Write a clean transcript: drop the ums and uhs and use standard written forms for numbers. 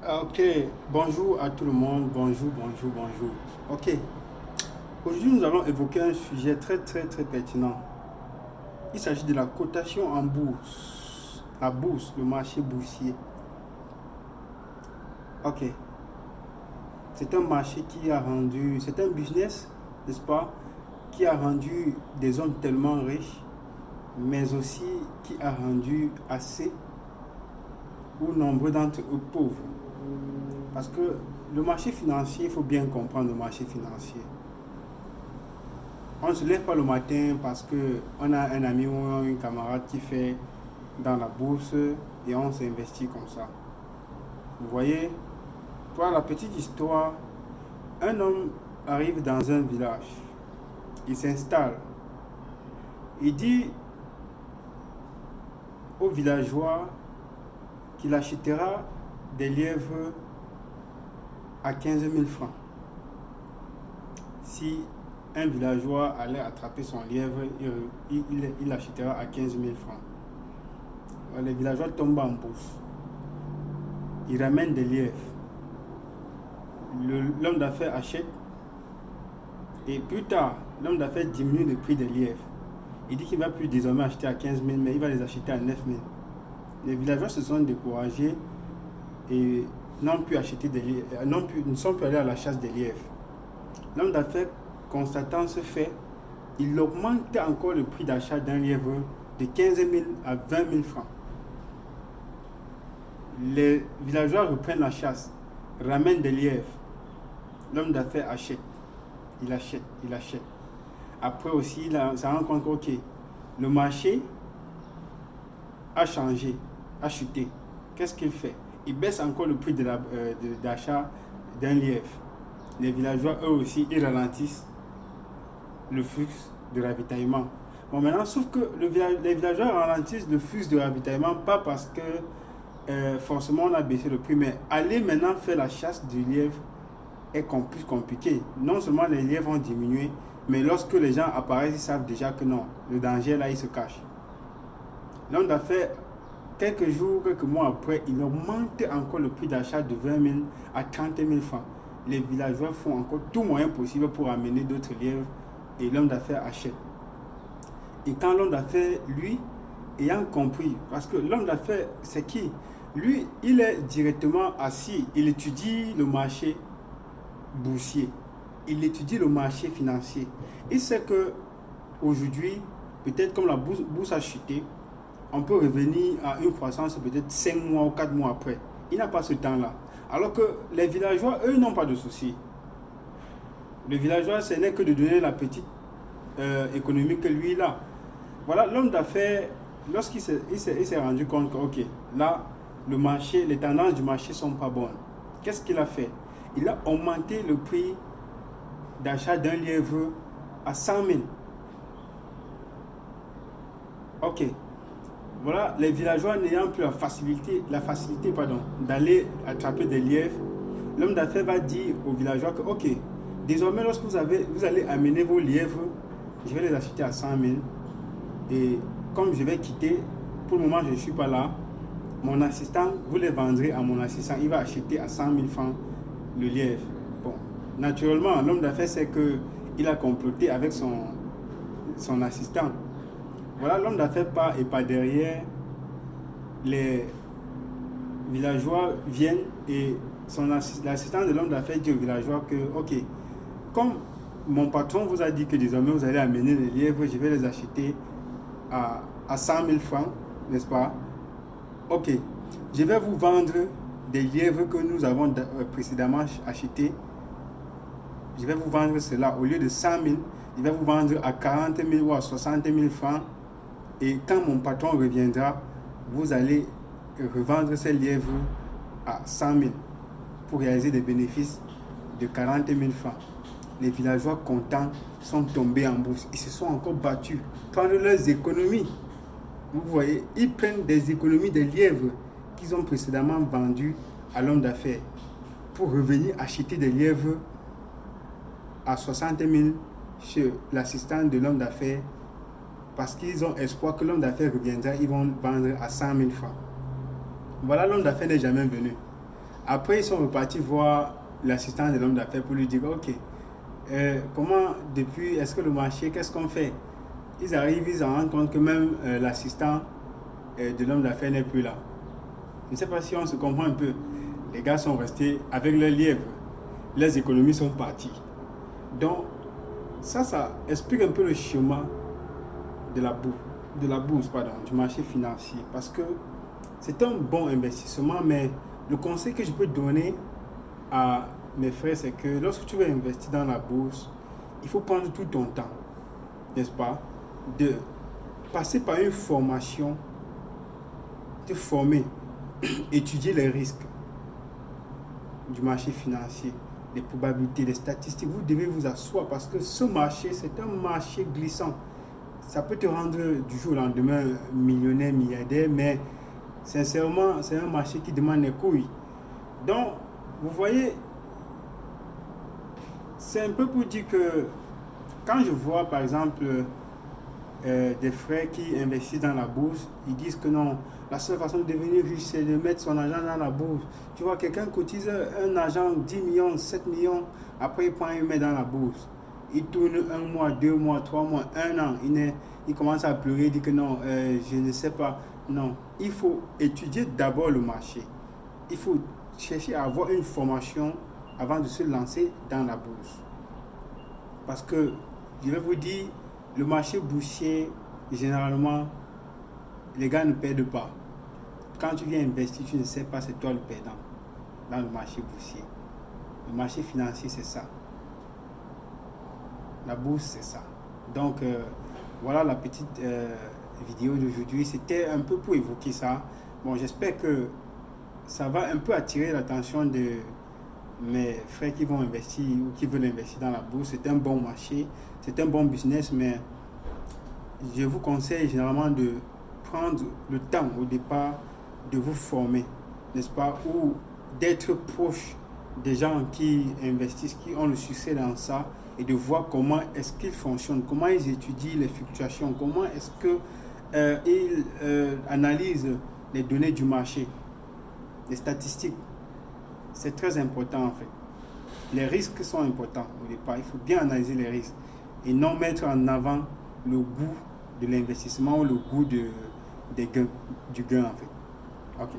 Ok, bonjour à tout le monde, bonjour. Ok, aujourd'hui nous allons évoquer un sujet très pertinent. Il s'agit de la cotation en bourse, la bourse, le marché boursier. Ok, c'est un marché qui a rendu, c'est un business, n'est-ce pas, qui a rendu des hommes tellement riches, mais aussi qui a rendu assez ou nombreux d'entre eux pauvres. Parce que le marché financier, il faut bien comprendre le marché financier. On ne se lève pas le matin parce qu'on a un ami ou un camarade qui fait dans la bourse et on s'investit comme ça. Vous voyez, pour la petite histoire, un homme arrive dans un village, il s'installe, il dit aux villageois qu'il achètera des lièvres à 15 000 francs. Si un villageois allait attraper son lièvre, il l'achètera à 15 000 francs. Les villageois tombent en bourse. Ils ramènent des lièvres. L'homme d'affaires achète et plus tard, l'homme d'affaires diminue le prix des lièvres. Il dit qu'il ne va plus désormais acheter à 15 000, mais il va les acheter à 9 000. Les villageois se sont découragés et n'ont plus acheté des lièvres, ne sont plus allés à la chasse des lièvres. L'homme d'affaires, constatant ce fait, il augmente encore le prix d'achat d'un lièvre de 15 000 à 20 000 francs. Les villageois reprennent la chasse, ramènent des lièvres. L'homme d'affaires achète. Il achète. Après aussi, il se rend compte que ok, le marché a changé, a chuté. Qu'est-ce qu'il fait? Il baisse encore le prix d'achat d'un lièvre. Les villageois, eux aussi, ils ralentissent le flux de ravitaillement. Bon, maintenant, sauf que les villageois ralentissent le flux de ravitaillement, pas parce que forcément on a baissé le prix, mais aller maintenant faire la chasse du lièvre est plus compliqué. Non seulement les lièvres ont diminué, mais lorsque les gens apparaissent, ils savent déjà que non, le danger là, il se cache. L'homme d'affaires, quelques jours, quelques mois après, il augmente encore le prix d'achat de 20 000 à 30 000 francs. Les villageois font encore tout moyen possible pour amener d'autres lièvres et l'homme d'affaires achète. Et quand l'homme d'affaires, lui, ayant compris, parce que l'homme d'affaires, c'est qui? Lui, il est directement assis, il étudie le marché boursier, il étudie le marché financier. Il sait que aujourd'hui, peut-être comme la bourse a chuté, on peut revenir à une croissance peut-être 5 mois ou 4 mois après. Il n'a pas ce temps-là. Alors que les villageois, eux, n'ont pas de soucis. Le villageois, ce n'est que de donner la petite économie que lui, il a. Voilà, l'homme d'affaires, lorsqu'il s'est rendu compte que, ok, là, le marché, les tendances du marché ne sont pas bonnes. Qu'est-ce qu'il a fait? Il a augmenté le prix d'achat d'un lièvre à 100 000. Ok. Voilà, les villageois n'ayant plus la facilité d'aller attraper des lièvres, l'homme d'affaires va dire aux villageois que, ok, désormais, lorsque vous allez amener vos lièvres, je vais les acheter à 100 000. Et comme je vais quitter, pour le moment, je ne suis pas là, mon assistant, vous les vendrez à mon assistant, il va acheter à 100 000 francs le lièvre. Bon, naturellement, l'homme d'affaires sait qu'il a comploté avec son assistant. Voilà, l'homme d'affaires part et par derrière, les villageois viennent et l'assistant de l'homme d'affaires dit aux villageois que, ok, comme mon patron vous a dit que désormais vous allez amener les lièvres, je vais les acheter à 100 000 francs, n'est-ce pas? Ok, je vais vous vendre des lièvres que nous avons précédemment achetés. Je vais vous vendre cela au lieu de 100 000, je vais vous vendre à 40 000 ou à 60 000 francs. Et quand mon patron reviendra, vous allez revendre ces lièvres à 100 000 pour réaliser des bénéfices de 40 000 francs. Les villageois contents sont tombés en bourse. Ils se sont encore battus, prendre leurs économies. Vous voyez, ils prennent des économies des lièvres qu'ils ont précédemment vendus à l'homme d'affaires pour revenir acheter des lièvres à 60 000 chez l'assistant de l'homme d'affaires parce qu'ils ont espoir que l'homme d'affaires reviendra, ils vont vendre à 100 000 francs. Voilà, l'homme d'affaires n'est jamais venu. Après, ils sont repartis voir l'assistant de l'homme d'affaires pour lui dire, ok, comment depuis, est-ce que le marché, qu'est-ce qu'on fait? Ils arrivent, ils se rendent compte que même l'assistant de l'homme d'affaires n'est plus là. Je ne sais pas si on se comprend un peu. Les gars sont restés avec leurs lièvres. Les économies sont parties. Donc, ça explique un peu le schéma de la bourse, pardon, du marché financier. Parce que c'est un bon investissement, mais le conseil que je peux donner à mes frères, c'est que lorsque tu veux investir dans la bourse, il faut prendre tout ton temps, n'est-ce pas? De passer par une formation, te former, étudier les risques du marché financier, les probabilités, les statistiques. Vous devez vous asseoir parce que ce marché, c'est un marché glissant. Ça peut te rendre du jour au lendemain millionnaire, milliardaire, mais sincèrement, c'est un marché qui demande des couilles. Donc, vous voyez, c'est un peu pour dire que quand je vois par exemple des frères qui investissent dans la bourse, ils disent que non, la seule façon de devenir riche, c'est de mettre son argent dans la bourse. Tu vois, quelqu'un cotise un argent, 10 millions, 7 millions, après il prend et il met dans la bourse. Il tourne 1 mois, 2 mois, 3 mois, 1 an. Il commence à pleurer, il dit que non, je ne sais pas. Non, il faut étudier d'abord le marché. Il faut chercher à avoir une formation avant de se lancer dans la bourse. Parce que, je vais vous dire, le marché boursier, généralement, les gars ne perdent pas. Quand tu viens investir, tu ne sais pas c'est toi le perdant dans le marché boursier. Le marché financier, c'est ça. La bourse, c'est ça. Donc, voilà la petite vidéo d'aujourd'hui. C'était un peu pour évoquer ça. Bon, j'espère que ça va un peu attirer l'attention de mes frères qui vont investir ou qui veulent investir dans la bourse. C'est un bon marché, c'est un bon business, mais je vous conseille généralement de prendre le temps au départ de vous former, n'est-ce pas, ou d'être proche des gens qui investissent, qui ont le succès dans ça, et de voir comment est-ce qu'ils fonctionnent, comment ils étudient les fluctuations, comment est-ce qu'ils analysent les données du marché, les statistiques. C'est très important en fait. Les risques sont importants au départ. Il faut bien analyser les risques et non mettre en avant le goût de l'investissement ou le goût des gains, du gain en fait. Ok.